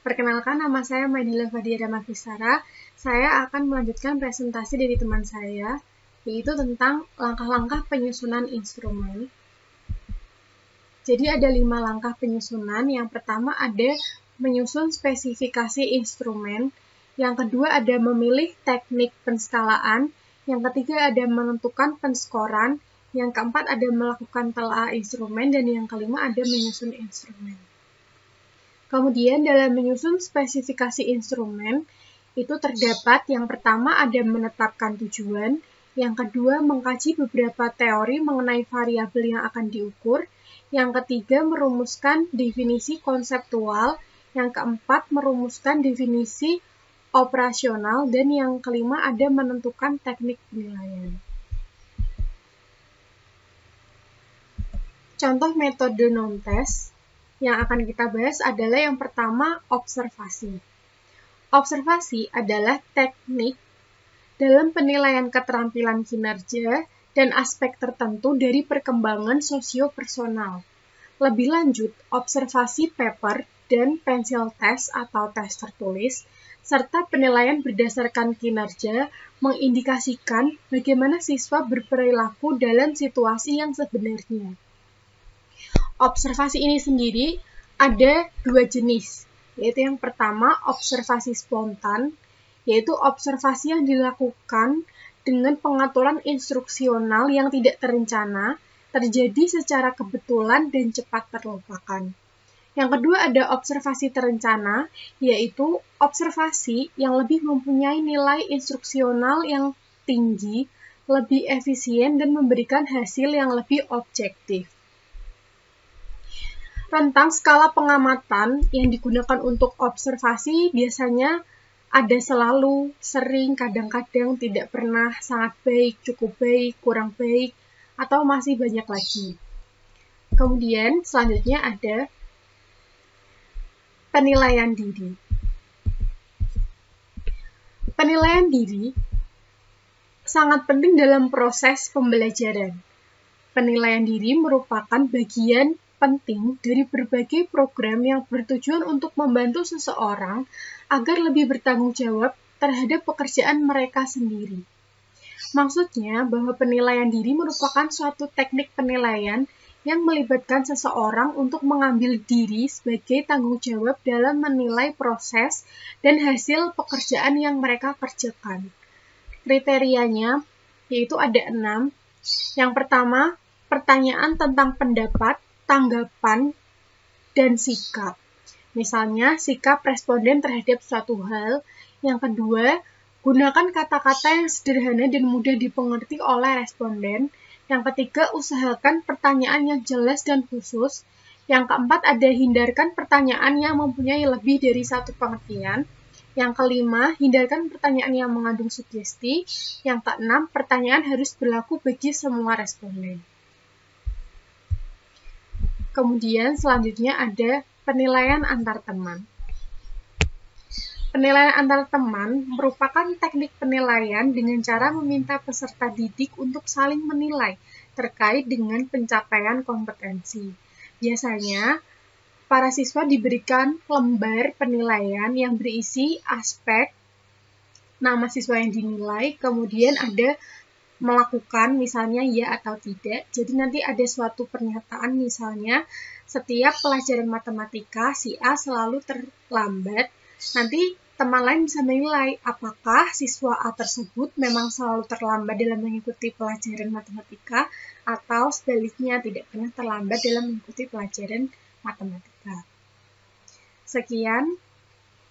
Perkenalkan, nama saya Madila Fadia Ramafisara. Saya akan melanjutkan presentasi dari teman saya, yaitu tentang langkah-langkah penyusunan instrumen. Jadi ada 5 langkah penyusunan. Yang pertama ada menyusun spesifikasi instrumen. Yang kedua ada memilih teknik penskalaan. Yang ketiga ada menentukan penskoran. Yang keempat ada melakukan telaah instrumen. Dan yang kelima ada menyusun instrumen. Kemudian dalam menyusun spesifikasi instrumen, itu terdapat yang pertama ada menetapkan tujuan, yang kedua mengkaji beberapa teori mengenai variabel yang akan diukur, yang ketiga merumuskan definisi konseptual, yang keempat merumuskan definisi operasional, dan yang kelima ada menentukan teknik penilaian. Contoh metode non-tes yang akan kita bahas adalah yang pertama, observasi. Observasi adalah teknik dalam penilaian keterampilan kinerja dan aspek tertentu dari perkembangan sosio-personal. Lebih lanjut, observasi paper dan pensil tes atau tes tertulis, serta penilaian berdasarkan kinerja mengindikasikan bagaimana siswa berperilaku dalam situasi yang sebenarnya. Observasi ini sendiri ada 2 jenis, yaitu yang pertama observasi spontan, yaitu observasi yang dilakukan dengan pengaturan instruksional yang tidak terencana, terjadi secara kebetulan dan cepat terlupakan. Yang kedua ada observasi terencana, yaitu observasi yang lebih mempunyai nilai instruksional yang tinggi, lebih efisien dan memberikan hasil yang lebih objektif. Rentang skala pengamatan yang digunakan untuk observasi biasanya ada selalu, sering, kadang-kadang, tidak pernah, sangat baik, cukup baik, kurang baik, atau masih banyak lagi. Kemudian selanjutnya ada penilaian diri. Penilaian diri sangat penting dalam proses pembelajaran. Penilaian diri merupakan bagian penting dari berbagai program yang bertujuan untuk membantu seseorang agar lebih bertanggung jawab terhadap pekerjaan mereka sendiri. Maksudnya bahwa penilaian diri merupakan suatu teknik penilaian yang melibatkan seseorang untuk mengambil diri sebagai tanggung jawab dalam menilai proses dan hasil pekerjaan yang mereka kerjakan. Kriterianya yaitu ada 6. Yang pertama, pertanyaan tentang pendapat, tanggapan, dan sikap. Misalnya, sikap responden terhadap suatu hal. Yang kedua, gunakan kata-kata yang sederhana dan mudah dipengerti oleh responden. Yang ketiga, usahakan pertanyaan yang jelas dan khusus. Yang keempat, ada hindarkan pertanyaan yang mempunyai lebih dari satu pengertian. Yang kelima, hindarkan pertanyaan yang mengandung sugesti. Yang keenam, pertanyaan harus berlaku bagi semua responden. Kemudian selanjutnya ada penilaian antar teman. Penilaian antar teman merupakan teknik penilaian dengan cara meminta peserta didik untuk saling menilai terkait dengan pencapaian kompetensi. Biasanya, para siswa diberikan lembar penilaian yang berisi aspek nama siswa yang dinilai, kemudian ada melakukan misalnya ya atau tidak. Jadi nanti ada suatu pernyataan misalnya setiap pelajaran matematika si A selalu terlambat. Nanti teman lain bisa menilai apakah siswa A tersebut memang selalu terlambat dalam mengikuti pelajaran matematika atau sebaliknya tidak pernah terlambat dalam mengikuti pelajaran matematika. Sekian,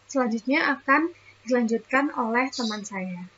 selanjutnya akan dilanjutkan oleh teman saya.